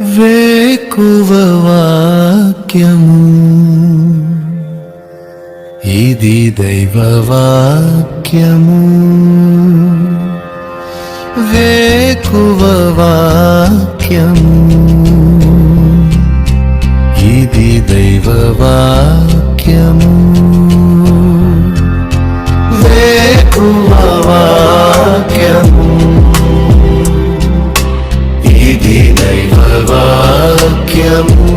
వేకువ వాక్యము ఇది దైవ వాక్యము. వేకువ వాక్యము ఇది దైవ వాక్యము. వేకువ వాక్యము ఇది దైవ వాక్యము.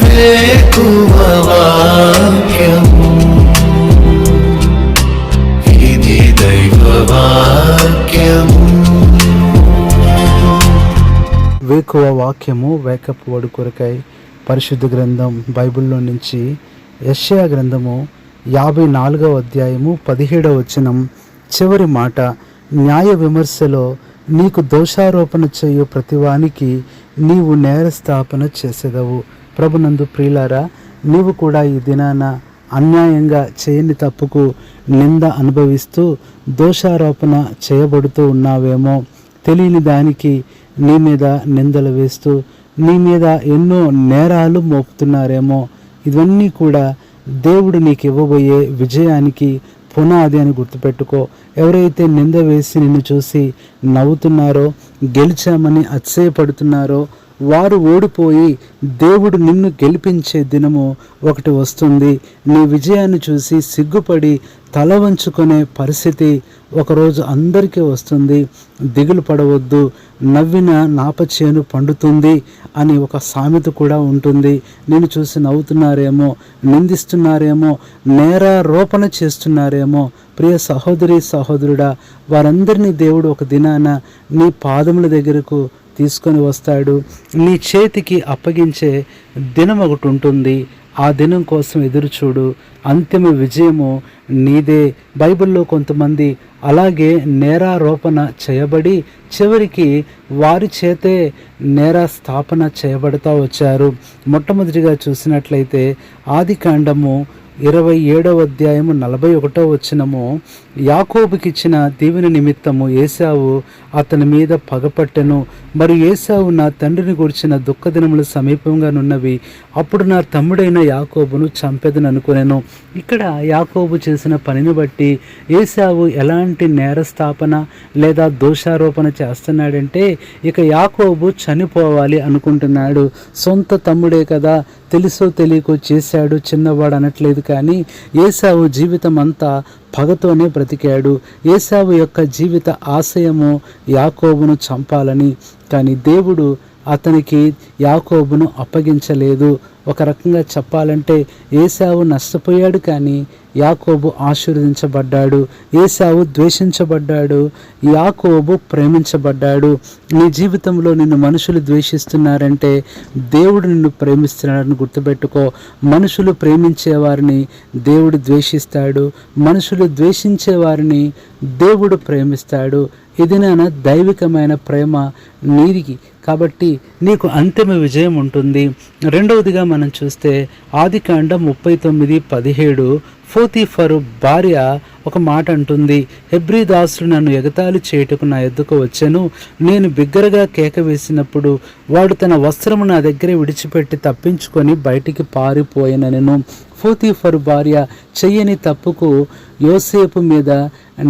వేకువ వాక్యము ఇది దైవ వాక్యము. వేకువ వాక్యము వేకపు వడు కొరకై పరిశుద్ధ గ్రంథం బైబిల్లో నుంచి యెషయా గ్రంథము 54వ అధ్యాయము 17వ వచనం చివరి మాట, న్యాయ విమర్శలో నీకు దోషారోపణ చేయు ప్రతివానికి నీవు నేరస్థాపన చేసేదవు. ప్రభునందు ప్రియులారా, నీవు కూడా ఈ దినాన అన్యాయంగా చేయని తప్పుకు నింద అనుభవిస్తూ దోషారోపణ చేయబడుతూ ఉన్నావేమో. తెలియని దానికి నీ మీద నిందలు వేస్తూ నీ మీద ఎన్నో నేరాలు మోపుతున్నారేమో. ఇవన్నీ కూడా దేవుడు నీకు ఇవ్వబోయే విజయానికి పునాది అని గుర్తుపెట్టుకో. ఎవరైతే నింద వేసి నిన్ను చూసి నవ్వుతున్నారో, గెలిచామని అతిశయపడుతున్నారో వారు ఓడిపోయి దేవుడు నిన్ను గెలిపించే దినము ఒకటి వస్తుంది. నీ విజయాన్ని చూసి సిగ్గుపడి తల వంచుకునే పరిస్థితి ఒకరోజు అందరికీ వస్తుంది. దిగులు పడవద్దు, నవ్విన నాపచేను పండుతుంది అని ఒక సామెత కూడా ఉంటుంది. నేను చూసి నవ్వుతున్నారేమో, నిందిస్తున్నారేమో, నేరారోపణ చేస్తున్నారేమో. ప్రియ సహోదరి సహోదరుడా, వారందరినీ దేవుడు ఒక దినాన నీ పాదముల దగ్గరకు తీసుకొని వస్తాడు. నీ చేతికి అప్పగించే దినం ఒకటి ఉంటుంది. ఆ దినం కోసం ఎదురు చూడు. అంతిమ విజయము నీదే. బైబిల్లో కొంతమంది అలాగే నేరారోపణ చేయబడి చివరికి వారి చేతే నేర స్థాపన చేయబడతా వచ్చారు. మొట్టమొదటిగా చూసినట్లయితే ఆదికాండము 27వ అధ్యాయము 41వ వచనము, యాకోబుకిచ్చిన దీవెన నిమిత్తము ఏశావు అతని మీద పగపట్టెను. మరి ఏశావు నా తండ్రిని గురించిన దుఃఖదినములు సమీపంగానున్నవి, అప్పుడు నా తమ్ముడైన యాకోబును చంపెదను అనుకునేను. ఇక్కడ యాకోబు చేసిన పనిని బట్టి ఏశావు ఎలాంటి నేరస్థాపన లేదా దోషారోపణ చేస్తున్నాడంటే, ఇక యాకోబు చనిపోవాలి అనుకుంటున్నాడు. సొంత తమ్ముడే కదా, తెలుసో తెలియకో చేశాడు, చిన్నవాడు అనట్లేదు. కానీ ఏశావు జీవితం అంతా పగతోనే బ్రతికాడు. ఏశావు యొక్క జీవిత ఆశయము యాకోబును చంపాలని. కానీ దేవుడు అతనికి యాకోబును అప్పగించలేదు. ఒక రకంగా చెప్పాలంటే ఏశావు నష్టపోయాడు, కానీ యాకోబు ఆశీర్వదించబడ్డాడు. ఏశావు ద్వేషించబడ్డాడు, యాకోబు ప్రేమించబడ్డాడు. నీ జీవితంలో నిన్ను మనుషులు ద్వేషిస్తున్నారంటే దేవుడు నిన్ను ప్రేమిస్తున్నాడని గుర్తుపెట్టుకో. మనుషులు ప్రేమించే వారిని దేవుడు ద్వేషిస్తాడు, మనుషులు ద్వేషించే వారిని దేవుడు ప్రేమిస్తాడు. ఇది నా దైవికమైన ప్రేమ నీరికి, కాబట్టి నీకు అంతిమ విజయం ఉంటుంది. రెండవదిగా మనం చూస్తే ఆదికాండం 39:17 పోతీఫరు భార్య ఒక మాట అంటుంది, హెబ్రీ దాసుడు నన్ను ఎగతాళి చేయుటకు నా ఎద్దుకు వచ్చెను. నేను బిగ్గరగా కేక వేసినప్పుడు వాడు తన వస్త్రము నా దగ్గరే విడిచిపెట్టి తప్పించుకొని బయటికి పారిపోయినను. పోతీఫరు భార్య చెయ్యని తప్పుకు యోసేపు మీద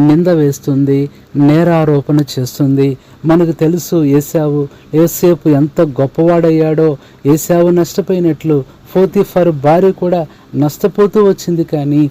నింద వేస్తుంది, నేరారోపణ చేస్తుంది. మనకు తెలుసు యోసేపు ఎంత గొప్పవాడయ్యాడో. ఏశావు నష్టపోయినట్లు పోతీఫరు భార్య కూడా నష్టపోతూ వచ్చింది. కానీ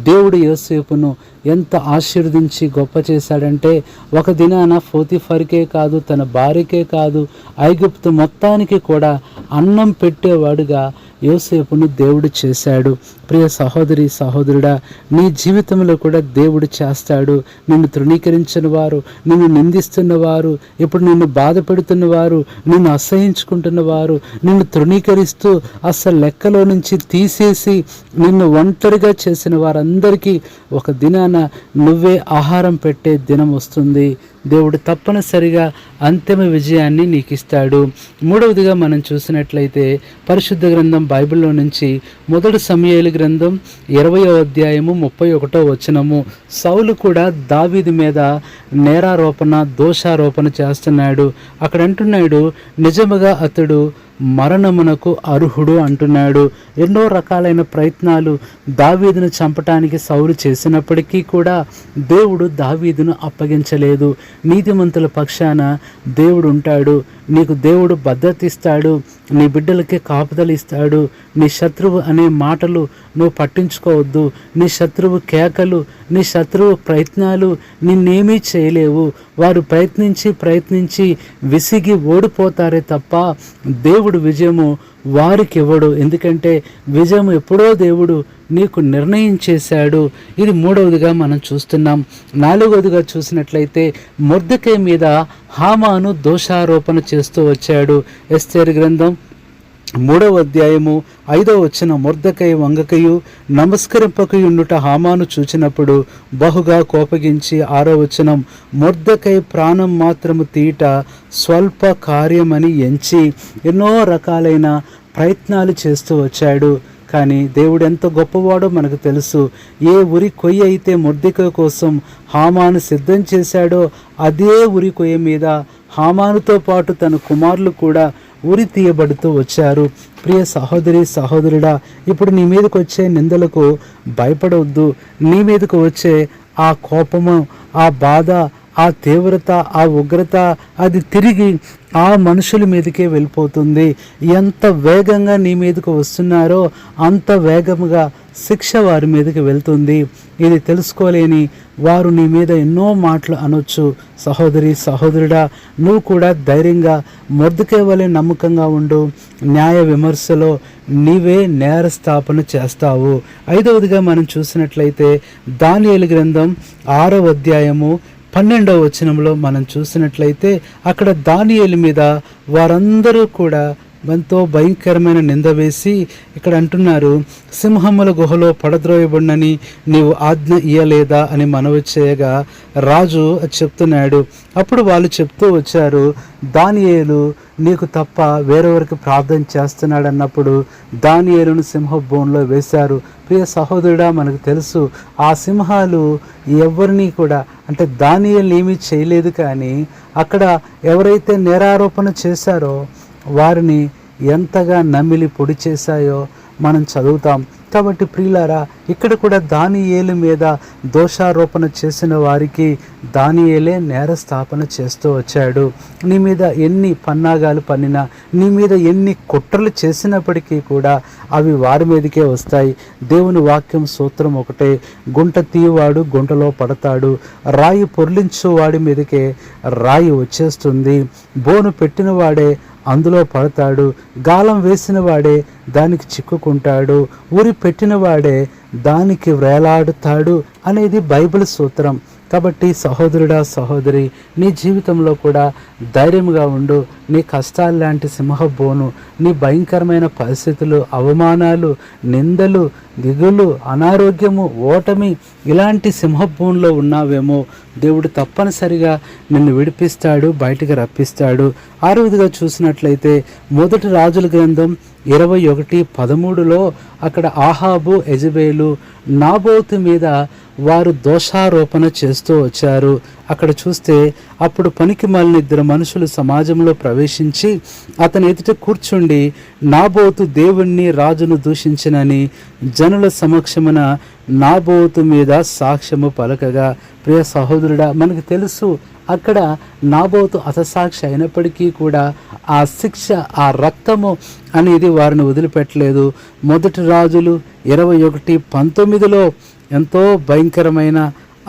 దేవుడు యోసేపును ఎంత ఆశీర్వదించి గొప్ప చేశాడంటే, ఒక దినాన పోతీఫర్కే కాదు, తన భార్యకే కాదు, ఐగుప్తు మొత్తానికి కూడా అన్నం పెట్టేవాడుగా యోసేపును దేవుడు చేశాడు. ప్రియ సహోదరి సహోదరుడా, నీ జీవితంలో కూడా దేవుడు చేస్తాడు. నిన్ను తృణీకరించిన వారు, నిన్ను నిందిస్తున్న వారు, ఇప్పుడు నిన్ను బాధ పెడుతున్న వారు, నిన్ను అసహించుకుంటున్న వారు, నిన్ను తృణీకరిస్తూ అసలు లెక్కలో నుంచి తీసేసి నిన్ను ఒంటరిగా చేసిన వారందరికీ ఒక దినాన నువ్వే ఆహారం పెట్టే దినం వస్తుంది. దేవుడు తప్పనిసరిగా అంతిమ విజయాన్ని నీకు ఇస్తాడు. మూడవదిగా మనం చూసినట్లయితే పరిశుద్ధ గ్రంథం బైబిల్లో నుంచి మొదటి సమూయేలు గ్రంథం 20వ అధ్యాయము 31వ వచనము. సౌలు కూడా దావీదు మీద నేరారోపణ దోషారోపణ చేస్తున్నాడు. అక్కడ అంటున్నాడు, నిజముగా అతడు మరణమునకు అర్హుడు అంటున్నాడు. ఎన్నో రకాలైన ప్రయత్నాలు దావీదును చంపటానికి సౌలు చేసినప్పటికీ కూడా దేవుడు దావీదును అప్పగించలేదు. నీతిమంతుల పక్షాన దేవుడు ఉంటాడు. నీకు దేవుడు భద్రత ఇస్తాడు, నీ బిడ్డలకి కాపుదలు ఇస్తాడు. నీ శత్రువు అనే మాటలు నువ్వు పట్టించుకోవద్దు. నీ శత్రువు కేకలు, నీ శత్రువు ప్రయత్నాలు నిన్నేమీ చేయలేవు. వారు ప్రయత్నించి విసిగి ఓడిపోతారే తప్ప దేవుడు విజయము వారికి ఇవ్వడు. ఎందుకంటే విజయం ఎప్పుడో దేవుడు నీకు నిర్ణయం చేశాడు. ఇది మూడవదిగా మనం చూస్తున్నాం. నాలుగవదిగా చూసినట్లయితే మొర్దెకై మీద హామాను దోషారోపణ చేస్తూ వచ్చాడు. ఎస్తేరు గ్రంథం 3వ అధ్యాయము 5వ వచనం. మొర్దెకై వంగకయు నమస్కరింపకయుండుట హామాను చూచినప్పుడు బహుగా కోపగించి 6వ వచనం. మొర్దెకై ప్రాణం మాత్రము తీట స్వల్ప కార్యమని ఎంచి ఎన్నో రకాలైన ప్రయత్నాలు చేస్తూ వచ్చాడు. కానీ దేవుడు ఎంత గొప్పవాడో మనకు తెలుసు. ఏ ఉరి కొయ్య అయితే మొర్దెకై కోసం హామాను సిద్ధం చేశాడో అదే ఉరి కొయ్య మీద హామానుతో పాటు తన కుమారులు కూడా ఉరి తీయబడుతూ వచ్చారు. ప్రియ సహోదరి సహోదరుడా, ఇప్పుడు నీ మీదకు వచ్చే నిందలకు భయపడవద్దు. నీ మీదకు వచ్చే ఆ కోపము, ఆ బాధ, ఆ తీవ్రత, ఆ ఉగ్రత అది తిరిగి ఆ మనుషుల మీదకే వెళ్ళిపోతుంది. ఎంత వేగంగా నీ మీదకు వస్తున్నారో అంత వేగముగా శిక్ష వారి మీదకి వెళ్తుంది. ఇది తెలుసుకోలేని వారు నీ మీద ఎన్నో మాటలు అనొచ్చు. సహోదరి సహోదరుడా, నువ్వు కూడా ధైర్యంగా మొర్దెకై వలె నమ్మకంగా ఉండు. న్యాయ విమర్శలో నీవే నేరస్థాపన చేస్తావు. ఐదవదిగా మనం చూసినట్లయితే దానియేలు గ్రంథం 6వ అధ్యాయము 12వ వచనంలో మనం చూసినట్లయితే అక్కడ దానియేలు మీద వారందరూ కూడా ఎంతో భయంకరమైన నింద వేసి ఇక్కడ అంటున్నారు, సింహముల గుహలో పడద్రోయబడినని నీవు ఆజ్ఞ ఇయ్యలేదా అని మనవి చేయగా రాజు చెప్తున్నాడు. అప్పుడు వాళ్ళు చెప్తూ వచ్చారు, దానియేలు నీకు తప్ప వేరెవరికి ప్రార్థన చేస్తున్నాడు అన్నప్పుడు దానియేలును సింహ బోన్లో వేశారు. ప్రియ సహోదరుడా, మనకు తెలుసు ఆ సింహాలు ఎవరిని కూడా అంటే దానియేలు ఏమీ చేయలేదు. కానీ అక్కడ ఎవరైతే నేరారోపణ చేశారో వారిని ఎంతగా నమిలి పొడి చేశాయో మనం చదువుతాం. కాబట్టి ప్రియులారా, ఇక్కడ కూడా దానియేలు మీద దోషారోపణ చేసిన వారికి దానియేలే నేరస్థాపన చేస్తూ వచ్చాడు. నీ మీద ఎన్ని పన్నాగాలు పన్నినా, నీ మీద ఎన్ని కుట్రలు చేసినప్పటికీ కూడా అవి వారి మీదకే వస్తాయి. దేవుని వాక్యం సూత్రం ఒకటే, గుంట తీయవాడు గుంటలో పడతాడు, రాయి పొర్లించు వాడి మీదకే రాయి వచ్చేస్తుంది, బోను పెట్టిన వాడే అందులో పడతాడు, గాలం వేసిన వాడే దానికి చిక్కుకుంటాడు, ఊరి పెట్టిన వాడే దానికి వేలాడుతాడు అనేది బైబిల్ సూత్రం. కాబట్టి సహోదరుడా సహోదరి, నీ జీవితంలో కూడా ధైర్యంగా ఉండు. నీ కష్టాలు లాంటి సింహబోను, నీ భయంకరమైన పరిస్థితులు, అవమానాలు, నిందలు, దిగులు, అనారోగ్యము, ఓటమి ఇలాంటి సింహబోన్లో ఉన్నావేమో దేవుడు తప్పనిసరిగా నిన్ను విడిపిస్తాడు, బయటికి రప్పిస్తాడు. ఆరవదిగా చూసినట్లయితే మొదటి రాజుల గ్రంథం 21:13లో అక్కడ ఆహాబు, యెజెబెలు నాబోతు మీద వారు దోషారోపణ చేస్తూ వచ్చారు. అక్కడ చూస్తే అప్పుడు పనికిమాలిన 2 మనుషులు సమాజంలో ప్రవేశించి అతని ఎదుట కూర్చుండి నాబోతు దేవుణ్ణి రాజును దూషించినని జనుల సమక్షమున నాబోతు మీద సాక్ష్యము పలకగా. ప్రియ సహోదరుడా, మనకు తెలుసు అక్కడ నాబోతు హతసాక్షి అయినప్పటికీ కూడా ఆ శిక్ష, ఆ రక్తము అనేది వారిని వదిలిపెట్టలేదు. మొదటి రాజులు 21:19లో ఎంతో భయంకరమైన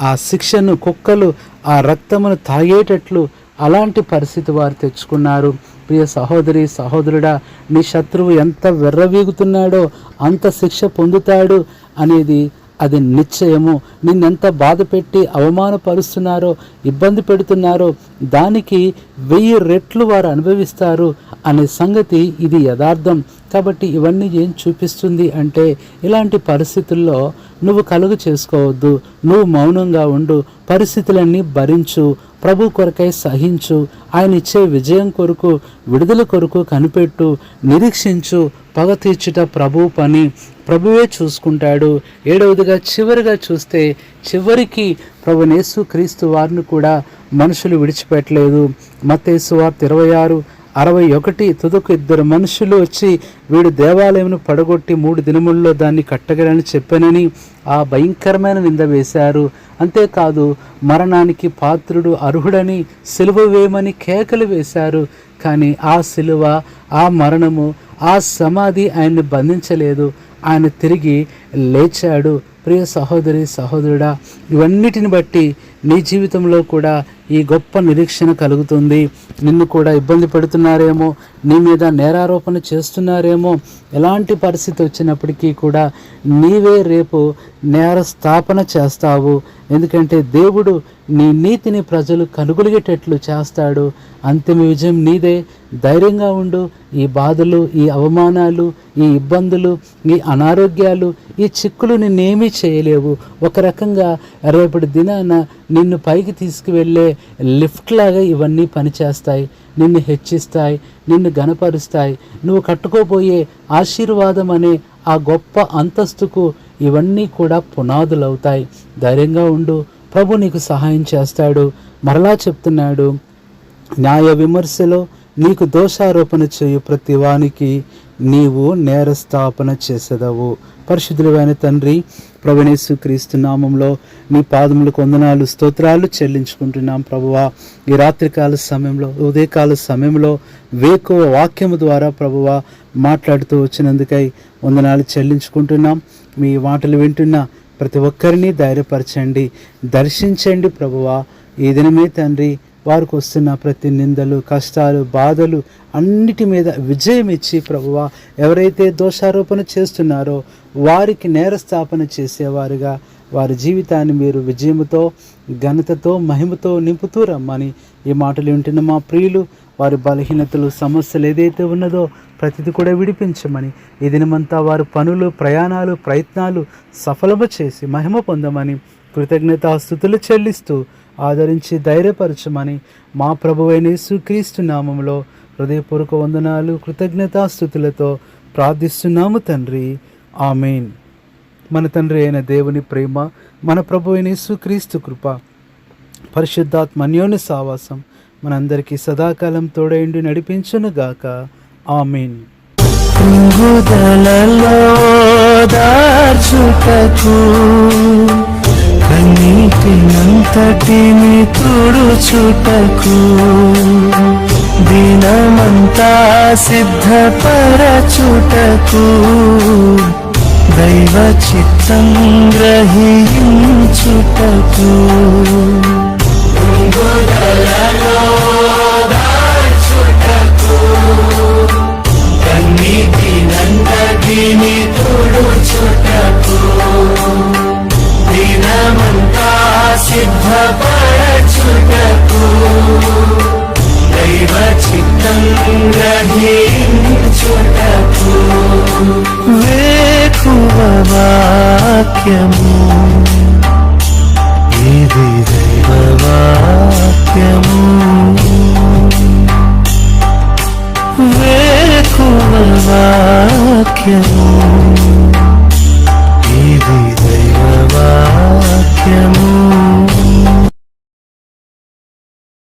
ఆ శిక్షను కుక్కలు ఆ రక్తమును తాగేటట్లు అలాంటి పరిస్థితి వారు తెచ్చుకున్నారు. ప్రియ సహోదరి సహోదరుడా, నీ శత్రువు ఎంత వెర్రవీగుతున్నాడో అంత శిక్ష పొందుతాడు అనేది అది నిశ్చయము. నిన్నెంత బాధ పెట్టి అవమానపరుస్తున్నారో, ఇబ్బంది పెడుతున్నారో దానికి 1000 రెట్లు వారు అనుభవిస్తారు అనే సంగతి ఇది యథార్థం. కాబట్టి ఇవన్నీ ఏం చూపిస్తుంది అంటే, ఇలాంటి పరిస్థితుల్లో నువ్వు కలుగు చేసుకోవద్దు, నువ్వు మౌనంగా ఉండు, పరిస్థితులన్నీ భరించు, ప్రభు కొరకై సహించు, ఆయన ఇచ్చే విజయం కొరకు, విడుదల కొరకు కనిపెట్టు, నిరీక్షించు. పగ తీర్చుట ప్రభువు పని, ప్రభువే చూసుకుంటాడు. 7వదిగా చివరిగా చూస్తే, చివరికి ప్రభు యేసు క్రీస్తు వారిని కూడా మనుషులు విడిచిపెట్టలేదు. మత్తయి సువార్త 26:61 తుదకు 2 మనుషులు వచ్చి వీడు దేవాలయంను పడగొట్టి 3 దినముల్లో దాన్ని కట్టగలని చెప్పానని ఆ భయంకరమైన నింద వేశారు. అంతేకాదు మరణానికి పాత్రుడు అర్హుడని సిలువ వేయమని కేకలు వేశారు. కానీ ఆ సిలువ, ఆ మరణము, ఆ సమాధి ఆయన్ని బంధించలేదు. ఆయన తిరిగి లేచాడు. ప్రియ సహోదరి సహోదరుడా, ఇవన్నిటిని బట్టి నీ జీవితంలో కూడా ఈ గొప్ప నిరీక్షణ కలుగుతుంది. నిన్ను కూడా ఇబ్బంది పెడుతున్నారేమో, నీ మీద నేరారోపణ చేస్తున్నారేమో, ఎలాంటి పరిస్థితి వచ్చినప్పటికీ కూడా నీవే రేపు నేరస్థాపన చేస్తావు. ఎందుకంటే దేవుడు నీ నీతిని ప్రజలు కనుగొలిగేటట్లు చేస్తాడు. అంతిమ విజయం నీదే. ధైర్యంగా ఉండు. ఈ బాధలు, ఈ అవమానాలు, ఈ ఇబ్బందులు, ఈ అనారోగ్యాలు, ఈ చిక్కులు నిన్నేమీ చేయలేవు. ఒక రకంగా రేపటి దినాన నిన్ను పైకి తీసుకువెళ్ళే లిఫ్ట్ లాగా ఇవన్నీ పనిచేస్తాయి. నిన్ను హెచ్చిస్తాయి, నిన్ను ఘనపరుస్తాయి. నువ్వు కట్టుకోబోయే ఆశీర్వాదం అనే ఆ గొప్ప అంతస్తుకు ఇవన్నీ కూడా పునాదులవుతాయి. ధైర్యంగా ఉండు. ప్రభు నీకు సహాయం చేస్తాడు. మరలా చెప్తున్నాడు, న్యాయ విమర్శలో నీకు దోషారోపణ చేయు ప్రతి వానికి నీవు నేరస్థాపన చేసేదవు. పరిశుద్ధులైన తండ్రి, ప్రభువైన యేసుక్రీస్తు నామంలో నీ పాదములకు వందనాలు, స్తోత్రాలు చెల్లించుకుంటున్నాం. ప్రభువా, ఈ రాత్రికాల సమయంలో, ఉదయకాల సమయంలో వేకువ వాక్యము ద్వారా ప్రభువా మాట్లాడుతూ వచ్చినందుకై వందనాలు చెల్లించుకుంటున్నాం. మీ మాటలు వింటున్న ప్రతి ఒక్కరిని ధైర్యపరచండి, దర్శించండి ప్రభువా. ఈ దినమే తండ్రి వారికి వస్తున్న ప్రతి నిందలు, కష్టాలు, బాధలు అన్నిటి మీద విజయం ఇచ్చి ప్రభువా, ఎవరైతే దోషారోపణ చేస్తున్నారో వారికి నేరస్థాపన చేసేవారుగా వారి జీవితాన్ని మీరు విజయముతో, ఘనతతో, మహిమతో నింపుతూ రమ్మని ఈ మాటలు వింటున్న మా ప్రియులు వారి బలహీనతలు, సమస్యలు ఏదైతే ఉన్నదో ప్రతిది కూడా విడిపించమని, ఈ దినమంతా వారి పనులు, ప్రయాణాలు, ప్రయత్నాలు సఫలము చేసి మహిమ పొందమని కృతజ్ఞతాస్తుతులు చెల్లిస్తూ ఆదరించి ధైర్యపరచమని మా ప్రభువైన యేసుక్రీస్తు నామములో హృదయపూర్వక వందనాలు, కృతజ్ఞతాస్తుతులతో ప్రార్థిస్తున్నాము తండ్రి. ఆమేన్. మన తండ్రి అయిన దేవుని ప్రేమ, మన ప్రభువైన యేసుక్రీస్తు కృప, పరిశుద్ధాత్మ అన్యోన్య సావాసం మనందరికీ సదాకాలం తోడైండి నడిపించునుగాక. ఆమేన్. కన్నీటినంతటిని తుడుచుటకు దినమంతా సిద్ధపరచుటకు దైవ చిత్తం గ్రహించుటకు కన్నీటినంతటిని తుడుచుటకు దినమంతా సిద్ధపరచుటకు దైవ చిత్తం గ్రహించుటకు వేకువ వాక్యము, ఇది దైవ వాక్యము. వేకువ వాక్యము,